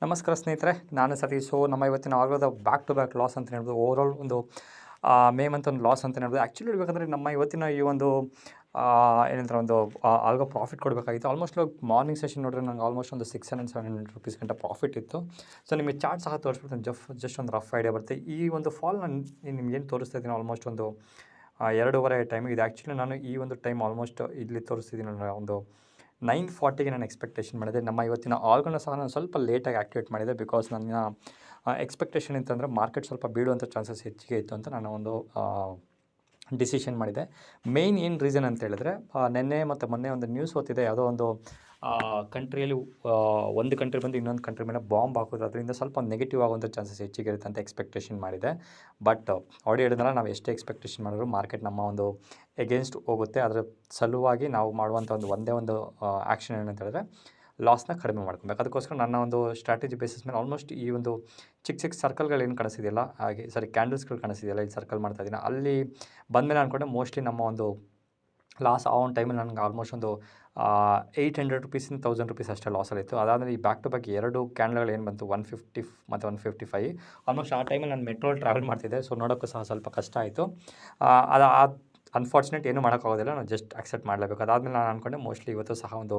ನಮಸ್ಕಾರ ಸ್ನೇಹಿತರೆ, ನಾನು ಸತೀಶ್. ನಮ್ಮ ಇವತ್ತಿನ ಆಗೋದು ಬ್ಯಾಕ್ ಟು ಬ್ಯಾಕ್ ಲಾಸ್ ಅಂತ ಹೇಳ್ಬೋದು. ಓವರಾಲ್ ಒಂದು ಮೇ ಮಂತ್ ಒಂದು ಲಾಸ್ ಅಂತ ಹೇಳ್ಬೋದು. ಆ್ಯಕ್ಚುಲಿ ಹೇಳ್ಬೇಕಂದ್ರೆ ನಮ್ಮ ಇವತ್ತಿನ ಈ ಒಂದು ಏನಂತಾರೆ ಒಂದು ಆಲ್ಗೋ ಪ್ರಾಫಿಟ್ ಕೊಡಬೇಕಾಗಿತ್ತು. ಆಲ್ಮೋಸ್ಟ್ ಮಾರ್ನಿಂಗ್ ಸೆಷನ್ ನೋಡಿದ್ರೆ ನಂಗೆ ಆಲ್ಮೋಸ್ಟ್ ಒಂದು 600-700 ರುಪೀಸ್ ಗಂಟ ಪ್ರಾಫಿಟ್ ಇತ್ತು. ಸೊ ನಿಮಗೆ ಚಾರ್ಟ್ ಸಹ ತೋರಿಸ್ಬಿಟ್ಟು ಜಸ್ಟ್ ಒಂದು ರಫ್ ಐಡಿಯಾ ಬರುತ್ತೆ. ಈ ಒಂದು ಫಾಲ್ ನಾನು ನಿಮ್ಗೇನು ತೋರಿಸ್ತಾ ಇದ್ದೀನಿ ಆಲ್ಮೋಸ್ಟ್ ಒಂದು 2:30 ಟೈಮ್ ಇದು. ಆ್ಯಕ್ಚುಲಿ ನಾನು ಈ ಒಂದು ಟೈಮ್ ಆಲ್ಮೋಸ್ಟ್ ಇಲ್ಲಿ ತೋರಿಸ್ತಿದ್ದೀನಿ ಒಂದು 9:40ಗೆ ನಾನು ಎಕ್ಸ್ಪೆಕ್ಟೇಷನ್ ಮಾಡಿದೆ. ನಮ್ಮ ಇವತ್ತಿನ ಆಲ್ಗನ್ನು ಸಹ ನಾನು ಸ್ವಲ್ಪ ಲೇಟಾಗಿ ಆ್ಯಕ್ಟಿವೇಟ್ ಮಾಡಿದೆ. ಬಿಕಾಸ್ ನನ್ನ ಎಕ್ಸ್ಪೆಕ್ಟೇಷನ್ ಅಂತಂದರೆ ಮಾರ್ಕೆಟ್ ಸ್ವಲ್ಪ ಬೀಳುವಂಥ ಚಾನ್ಸಸ್ ಹೆಚ್ಚಿಗೆ ಇತ್ತು ಅಂತ ನಾನು ಒಂದು ಡಿಸಿಷನ್ ಮಾಡಿದೆ. ಮೇಯ್ನ್ ಏನು ರೀಸನ್ ಅಂತ ಹೇಳಿದ್ರೆ, ನಿನ್ನೆ ಮತ್ತು ಮೊನ್ನೆ ಒಂದು ನ್ಯೂಸ್ ಓದ್ತಿದೆ. ಯಾವುದೋ ಒಂದು ಕಂಟ್ರಿಯಲ್ಲಿ ಒಂದು ಕಂಟ್ರಿ ಬಂದು ಇನ್ನೊಂದು ಕಂಟ್ರಿ ಮೇಲೆ ಬಾಂಬ್ ಹಾಕೋದು, ಅದರಿಂದ ಸ್ವಲ್ಪ ನೆಗೆಟಿವ್ ಆಗುವಂಥ ಚಾನ್ಸಸ್ ಹೆಚ್ಚಿಗೆ ಇರುತ್ತೆ ಅಂತ ಎಕ್ಸ್ಪೆಕ್ಟೇಷನ್ ಮಾಡಿದೆ. ಬಟ್ ಆಲ್ರೆಡಿ ಹೇಳಿದ್ನಲ್ಲ, ನಾವು ಎಷ್ಟೇ ಎಕ್ಸ್ಪೆಕ್ಟೇಷನ್ ಮಾಡಿದ್ರು ಮಾರ್ಕೆಟ್ ನಮ್ಮ ಒಂದು ಎಗೇನ್ಸ್ಟ್ ಹೋಗುತ್ತೆ. ಅದರ ಸಲುವಾಗಿ ನಾವು ಮಾಡುವಂಥ ಒಂದೇ ಒಂದು ಆ್ಯಕ್ಷನ್ ಏನಂತ ಹೇಳಿದ್ರೆ ಲಾಸ್ನ ಕಡಿಮೆ ಮಾಡ್ಕೊಬೇಕು. ಅದಕ್ಕೋಸ್ಕರ ನನ್ನ ಒಂದು ಸ್ಟ್ರಾಟಜಿ ಬೇಸಿಸ್ ಮೇಲೆ ಆಲ್ಮೋಸ್ಟ್ ಈ ಒಂದು ಚಿಕ್ಕ ಸರ್ಕಲ್ಗಳು ಏನು ಕಾಣಿಸ್ತಿದೆಯಲ್ಲ, ಹಾಗೆ ಕ್ಯಾಂಡಲ್ಸ್ಗಳು ಕಾಣಿಸ್ತಿದೆಯಲ್ಲ, ಇಲ್ಲಿ ಸರ್ಕಲ್ ಮಾಡ್ತಾ ಇದ್ದೀನಿ. ಅಲ್ಲಿ ಬಂದಮೇಲೆ ಅಂದ್ಕೊಂಡೆ ಮೋಸ್ಟ್ಲಿ ನಮ್ಮ ಒಂದು ಲಾಸ್ ಆ ಒಂದು ಟೈಮಲ್ಲಿ ನನಗೆ ಆಲ್ಮೋಸ್ಟ್ ಒಂದು 800 ರುಪೀಸಿಂದ 1000 ರುಪೀಸ್ ಅಷ್ಟೇ ಲಾಸಲ್ಲಿತ್ತು. ಅದಾದಮೇಲೆ ಈ ಬ್ಯಾಕ್ ಟು ಬ್ಯಾಕ್ ಎರಡು ಕ್ಯಾಂಡಲ್ಗಳು ಏನು ಬಂತು, 150 ಮತ್ತು 155. ಆಲ್ಮೋಸ್ಟ್ ಆ ಟೈಮಲ್ಲಿ ನಾನು ಮೆಟ್ರೋಲ್ಲಿ ಟ್ರಾವೆಲ್ ಮಾಡ್ತಿದ್ದೆ. ಸೊ ನೋಡೋಕ್ಕೂ ಸಹ ಸ್ವಲ್ಪ ಕಷ್ಟ ಆಯಿತು. ಅದು ಅನ್ಫಾರ್ಚುನೇಟ್ ಏನೂ ಮಾಡೋಕ್ಕಾಗೋದಿಲ್ಲ, ನಾನು ಜಸ್ಟ್ ಅಕ್ಸೆಪ್ಟ್ ಮಾಡಲೇಬೇಕು. ಅದಾದಮೇಲೆ ನಾನು ಅಂದ್ಕೊಂಡೆ ಮೋಸ್ಟ್ಲಿ ಇವತ್ತು ಸಹ ಒಂದು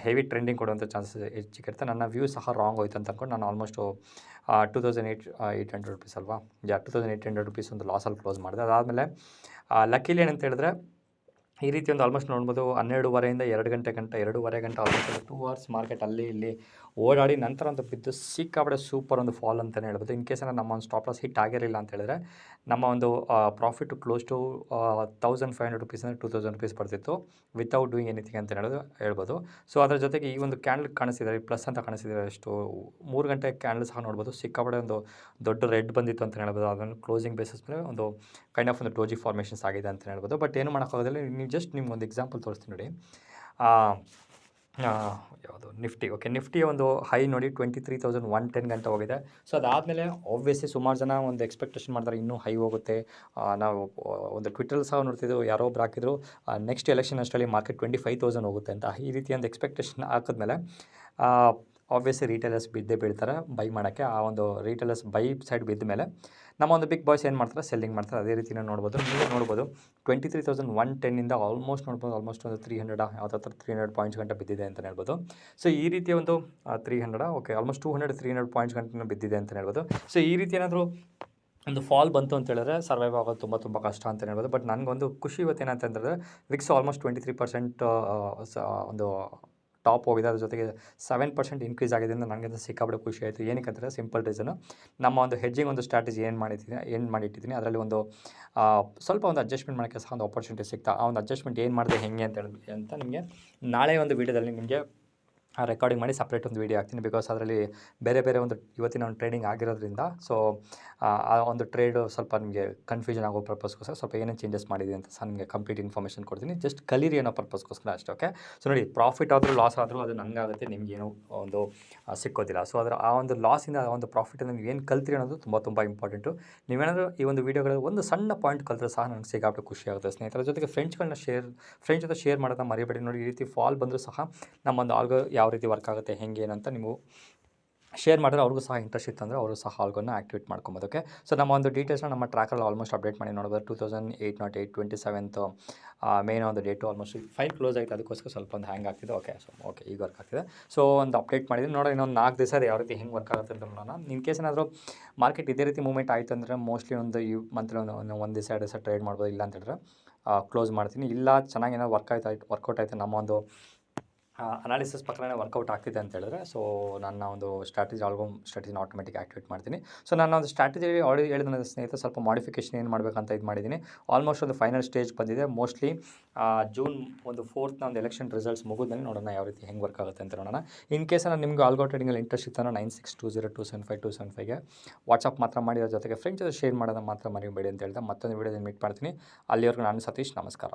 ಹೆವಿ ಟ್ರೆಂಡಿಂಗ್ ಕೊಡುವಂಥ ಚಾನ್ಸಸ್ ಹೆಚ್ಚಿಗಿರುತ್ತೆ. ನನ್ನ ವ್ಯೂ ಸಹ ರಾಂಗ್ ಹೋಯ್ತು ಅಂತ ಅಂದ್ಕೊಂಡು ನಾನು ಆಲ್ಮೋಸ್ಟು 2800 ರುಪೀಸ್ ಅಲ್ವಾ, 2800 ರುಪೀಸ್ ಒಂದು ಲಾಸಲ್ಲಿ ಕ್ಲೋಸ್ ಮಾಡಿದೆ. ಅದಾದಮೇಲೆ ಲಕ್ಕಿಲಿ ಏನಂತ ಹೇಳಿದ್ರೆ, ಈ ರೀತಿ ಒಂದು ಆಲ್ಮೋಸ್ಟ್ ನೋಡ್ಬೋದು 12:30ಇಂದ 2:30 ಗಂಟೆ ಆಲ್ಮೋಸ್ಟ್ 2 ಅವರ್ಸ್ ಮಾರ್ಕೆಟ್ ಅಲ್ಲಿ ಇಲ್ಲಿ ಓಡಾಡಿ ನಂತರ ಒಂದು ಬಿದ್ದು ಸಿಕ್ಕಾಪಟ್ಟೆ ಸೂಪರ್ ಒಂದು ಫಾಲ್ ಅಂತಲೇ ಹೇಳ್ಬೋದು. ಇನ್ ಕೇಸ್ ನಮ್ಮ ಒಂದು ಸ್ಟಾಪ್ ಲಾಸ್ ಹಿಟ್ ಆಗಿರಲಿಲ್ಲ ಅಂತ ಹೇಳಿದ್ರೆ ನಮ್ಮ ಒಂದು ಪ್ರಾಫಿಟ್ ಕ್ಲೋಸ್ ಟು 1500 ರುಪೀಸಿಂದ 2000 ರುಪೀಸ್ ಬರ್ತಿತ್ತು ವಿತೌಟ್ ಡೂಯಿಂಗ್ ಎನಿಥಿಂಗ್ ಅಂತ ಹೇಳ್ಬೋದು. ಸೊ ಅದರ ಜೊತೆಗೆ ಈ ಒಂದು ಕ್ಯಾಂಡಲ್ ಕಾಣಿಸ್ತಿದ್ದಾರೆ, ಪ್ಲಸ್ ಅಂತ ಕಾಣಿಸ್ತಿದ್ದಾರೆ. ಎಷ್ಟು 3 ಗಂಟೆ ಕ್ಯಾಂಡಲ್ ಸಹ ನೋಡ್ಬೋದು, ಸಿಕ್ಕಾಪಟ್ಟೆ ಒಂದು ದೊಡ್ಡ ರೆಡ್ ಬಂದಿತ್ತು ಅಂತ ಹೇಳ್ಬೋದು. ಅದನ್ನು ಕ್ಲೋಸಿಂಗ್ ಬೇಸಿಸ್ ಮೇಲೆ ಒಂದು ಕೈಂಡ್ ಆಫ್ ಒಂದು ಡೋಜಿ ಫಾರ್ಮೇಷನ್ಸ್ ಆಗಿದೆ ಅಂತ ಹೇಳ್ಬೋದು. ಬಟ್ ಏನು ಮಾಡೋಕ್ಕಾಗೋದಿಲ್ಲ. ನೀವು ಜಸ್ಟ್ ನಿಮ್ಗೆ ಒಂದು ಎಕ್ಸಾಂಪಲ್ ತೋರಿಸ್ತೀನಿ ನೋಡಿ. ಯಾವುದು ನಿಫ್ಟಿಯ ಒಂದು ಹೈ ನೋಡಿ 23,110 ಗಂಟೆ ಹೋಗಿದೆ. ಸೊ ಅದಾದಮೇಲೆ ಆಬ್ವಿಯಸ್ಲಿ ಸುಮಾರು ಜನ ಒಂದು ಎಕ್ಸ್ಪೆಕ್ಟೇಷನ್ ಮಾಡ್ತಾರೆ ಇನ್ನೂ ಹೈ ಹೋಗುತ್ತೆ. ನಾವು ಒಂದು ಟ್ವಿಟರಲ್ಲಿ ಸಹ ನೋಡ್ತಿದ್ದೆವು, ಯಾರೋ ಒಬ್ರು ಹಾಕಿದ್ರು ನೆಕ್ಸ್ಟ್ ಎಲೆಕ್ಷನ್ ಅಷ್ಟರಲ್ಲಿ ಮಾರ್ಕೆಟ್ 25,000 ಹೋಗುತ್ತೆ ಅಂತ. ಈ ರೀತಿ ಒಂದು ಎಕ್ಸ್ಪೆಕ್ಟೇಷನ್ ಹಾಕಿದ್ಮೇಲೆ ಆಬ್ವಿಯಸ್ಲಿ ರೀಟೇಲರ್ಸ್ ಬಿದ್ದೇ ಬೀಳ್ತಾರೆ ಬೈ ಮಾಡೋಕ್ಕೆ. ಆ ಒಂದು ರೀಟೇಲರ್ಸ್ ಬೈ ಸೈಡ್ ಬಿದ್ದ ಮೇಲೆ ನಮ್ಮ ಒಂದು ಬಿಗ್ ಬಾಯ್ಸ್ ಏನು ಮಾಡ್ತಾರೆ, ಸೆಲ್ಲಿಂಗ್ ಮಾಡ್ತಾರೆ. ಅದೇ ರೀತಿ ನೋಡ್ಬೋದು, ನೀವು ನೋಡ್ಬೋದು 23,110ಇಂದ ಆಲ್ಮೋಸ್ಟ್ ಒಂದು 300 ಯಾವುದೋ 300 ಪಾಯಿಂಟ್ಸ್ ಗಂಟೆ ಬಿದ್ದಿದೆ ಅಂತಲೇ ಹೇಳ್ಬೋದು. ಸೊ ಈ ರೀತಿಯ ಒಂದು 300 ಆಲ್ಮೋಸ್ಟ್ 200-300 ಪಾಯಿಂಟ್ಸ್ ಗಂಟೆ ಬಿದ್ದಿದೆ ಅಂತಲೇ ಹೇಳ್ಬೋದು. ಸೊ ಈ ರೀತಿ ಏನಾದರೂ ಒಂದು ಫಾಲ್ ಬಂತು ಅಂತ ಹೇಳಿದ್ರೆ ಸರ್ವೈವ್ ಆಗೋದು ತುಂಬ ಕಷ್ಟ ಅಂತಲೇ ಹೇಳ್ಬೋದು. ಬಟ್ ನನಗೊಂದು ಖುಷಿ ಇವತ್ತು ಏನಂತಂದರೆ, ವಿಕ್ಸ್ ಆಲ್ಮೋಸ್ಟ್ 23% ಒಂದು ಟಾಪ್ ಹೋಗಿದೆ. ಅದ್ರ ಜೊತೆಗೆ 7% ಇನ್ಕ್ರೀಸ್ ಆಗಿದೆ ಅಂತ ನನಗೆ ಸಿಕ್ಕಾಪಟ್ಟೆ ಖುಷಿ ಆಯಿತು. ಏನಕ್ಕೆ ಅಂತಂದರೆ ಸಿಂಪಲ್ ರೀಸನು, ನಮ್ಮ ಒಂದು ಹೆಡ್ಜಿಂಗ್ ಒಂದು ಸ್ಟ್ರಾಟಜಿ ಏನು ಮಾಡಿಟ್ಟಿದ್ದೀನಿ ಅದರಲ್ಲಿ ಒಂದು ಸ್ವಲ್ಪ ಒಂದು ಅಡ್ಜಸ್ಟ್ಮೆಂಟ್ ಮಾಡೋಕ್ಕೆ ಸಹ ಒಂದು ಆಪರ್ಚುನಿಟಿ ಸಿಗ್ತಾ. ಆ ಒಂದು ಅಡ್ಜಸ್ಟ್ಮೆಂಟ್ ಏನು ಮಾಡಿದೆ ಹೆಂಗೆ ಅಂತ ನಿಮಗೆ ನಾಳೆ ಒಂದು ವೀಡಿಯೋದಲ್ಲಿ ನಿಮಗೆ ರೆಕಾರ್ಡಿಂಗ್ ಮಾಡಿ ಸಪ್ರೇಟ್ ಒಂದು ವೀಡಿಯೋ ಹಾಕ್ತೀನಿ. ಬಿಕಾಸ್ ಅದರಲ್ಲಿ ಬೇರೆ ಒಂದು ಇವತ್ತಿನ ಒಂದು ಟ್ರೇಡಿಂಗ್ ಆಗಿರೋದ್ರಿಂದ ಸೊ ಆ ಒಂದು ಟ್ರೇಡು ಸ್ವಲ್ಪ ನಿಮಗೆ ಕನ್ಫ್ಯೂಷನ್ ಆಗೋ ಪರ್ಪಸ್ಗೋಸ್ಕರ ಸ್ವಲ್ಪ ಏನೇನು ಚೇಂಜಸ್ ಮಾಡಿದೆ ಅಂತ ಸಹ ನಿಮಗೆ ಕಂಪ್ಲೀಟ್ ಇನ್ಫಾರ್ಮೇಷನ್ ಕೊಡ್ತೀನಿ. ಜಸ್ಟ್ ಕಲೀರಿ ಅನ್ನೋ ಪರ್ಪಸ್ಗೋಸ್ಕರ ಅಷ್ಟೇ. ಓಕೆ, ಸೊ ನೋಡಿ, ಪ್ರಾಫಿಟ್ ಆದರೂ ಲಾಸ್ ಆದರೂ ಅದು ನನಗಾಗುತ್ತೆ, ನಿಮಗೇನು ಒಂದು ಸಿಕ್ಕೋದಿಲ್ಲ. ಸೊ ಅದರ ಆ ಒಂದು ಲಾಸಿಂದ ಆ ಒಂದು ಪ್ರಾಫಿಟಿಂದ ನೀವು ಏನು ಕಲ್ತ್ರಿ ಅನ್ನೋದು ತುಂಬ ಇಂಪಾರ್ಟೆಂಟು. ನೀವೇನಾದರೂ ಈ ಒಂದು ವೀಡಿಯೋಗಳಲ್ಲಿ ಒಂದು ಸಣ್ಣ ಪಾಯಿಂಟ್ ಕಲ್ತ್ರೆ ಸಹ ನನಗೆ ಸಿಕ್ಕಾಪಟ್ಟೆ ಖುಷಿ ಆಗುತ್ತೆ. ಸ್ನೇಹಿತರ ಜೊತೆಗೆ ಫ್ರೆಂಡ್ಸ್ ಜೊತೆ ಶೇರ್ ಮಾಡೋದನ್ನ ಮರಿಬೇಡಿ. ನೋಡಿ, ಈ ರೀತಿ ಫಾಲ್ ಬಂದರೂ ಸಹ ನಮ್ಮೊಂದು ಆಲ್ಗೋ ಯಾವ ರೀತಿ ವರ್ಕ್ ಆಗುತ್ತೆ ಹೆಂಗೆ ಏನಂತ ನೀವು ಶೇರ್ ಮಾಡಿದ್ರೆ ಅವ್ರಿಗೂ ಸಹ ಇಂಟ್ರೆಸ್ಟ್ ಇತ್ತು ಅಂದರೆ ಅವರು ಸಹ ಆಲ್ಗೋನ ಆ್ಯಕ್ಟಿವೇಟ್ ಮಾಡ್ಕೊಬೋದು. ಓಕೆ, ಸೊ ನಮ್ಮ ಒಂದು ಡೀಟೇಲ್ಸ್ನ ನಮ್ಮ ಟ್ರ್ಯಾಕಲ್ಲಿ ಆಲ್ಮೋಸ್ಟ್ ಅಪ್ಡೇಟ್ ಮಾಡಿ ನೋಡ್ಬೋದು. 2808 27th ಮೇನ್ ಒಂದು ಡೇಟು ಆಲ್ಮೋಸ್ಟ್ 5 ಕ್ಲೋಸ್ ಆಯಿತು. ಅದಕ್ಕೋಸ್ಕರ ಸ್ವಲ್ಪ ಒಂದು ಹ್ಯಾಂಗ್ ಆಗ್ತಿದೆ. ಓಕೆ ಈಗ ವರ್ಕ್ ಆಗ್ತಿದೆ. ಸೊ ಒಂದು ಅಪ್ಡೇಟ್ ಮಾಡಿದ್ದೀನಿ ನೋಡೋಣ, ಇನ್ನೊಂದು 4 ದಿವಸ ಯಾವ ರೀತಿ ಹೆಂಗೆ ವರ್ಕ್ ಆಗುತ್ತೆ ಅಂತ ನೋಡೋಣ. ಇನ್ ಕೇಸ್ ಏನಾದರೂ ಮಾರ್ಕೆಟ್ ಇದೇ ರೀತಿ ಮೂವ್ಮೆಂಟ್ ಆಯಿತು ಅಂದರೆ ಮೋಸ್ಟ್ಲಿ ಒಂದು ಈ ಮಂತ್ಲಿ ಒಂದು ದಿವಸ 2 ದಿವಸ ಟ್ರೇಡ್ ಮಾಡ್ಬೋದು. ಇಲ್ಲ ಅಂತ ಹೇಳಿದ್ರೆ ಕ್ಲೋಸ್ ಮಾಡ್ತೀನಿ. ಇಲ್ಲ ಚೆನ್ನಾಗಿ ಏನೋ ವರ್ಕೌಟ್ ಆಯಿತು ನಮ್ಮ ಒಂದು ಅನಾಲಿಸಿಸ್ ಪ್ರಕಾರನೇ ವರ್ಕೌಟ್ ಆಗ್ತಿದೆ ಅಂತ ಹೇಳಿದ್ರೆ, ಸೊ ನನ್ನ ಒಂದು ಸ್ಟ್ರಾಟಜಿನ ಆಟೋಮೆಟಿಕ್ ಆ್ಯಕ್ಟಿವೇಟ್ ಮಾಡ್ತೀನಿ. ಸೊ ನನ್ನ ಒಂದು ಸ್ಟ್ರಾಟಜಿ ಆಲ್ರೆಡಿ ಹೇಳಿದ ನನ್ನ ಸ್ನೇಹಿತರೆ ಸ್ವಲ್ಪ ಮಾಡಿಫಿಕೇಷನ್ ಏನು ಮಾಡಬೇಕಂತ ಇದು ಮಾಡಿದ್ದೀನಿ. ಆಲ್ಮೋಸ್ಟ್ ಒಂದು ಫೈನಲ್ ಸ್ಟೇಜ್ ಬಂದಿದೆ. ಮೋಸ್ಟ್ಲಿ ಜೂನ್ ಒಂದು 4th ಒಂದು ಎಲೆಕ್ಷನ್ ರಿಸಲ್ಟ್ಸ್ ಮುಗಿದ್ಮೇಲೆ ನೋಡೋಣ ಯಾವ ರೀತಿ ಹೆಂಗೆ ವರ್ಕ್ ಆಗುತ್ತೆ ಅಂತ ನೋಡೋಣ. ಇನ್ ಕೇಸ್ ನಿಮ್ಗೆ ಆಲ್ಗೋ ಟ್ರೇಡಿಂಗಲ್ಲಿ ಇಂಟ್ರೆಸ್ಟ್ ಇತ್ತು 9620275275 ವಾಟ್ಸಪ್ ಮಾತ್ರ ಮಾಡಿ. ಅದ್ರ ಜೊತೆಗೆ ಫ್ರೆಂಡ್ಸ್ ಜೊತೆ ಶೇರ್ ಮಾಡೋದನ್ನ ಮಾತ್ರ ಮರಿಬೇಡಿ ಅಂತ ಹೇಳ್ತಾ ಮತ್ತೊಂದು ವೀಡಿಯೋದಲ್ಲಿ ಮೀಟ್ ಮಾಡ್ತೀನಿ. ಅಲ್ಲಿವರೆಗೂ ನಾನು ಸತೀಶ್, ನಮಸ್ಕಾರ.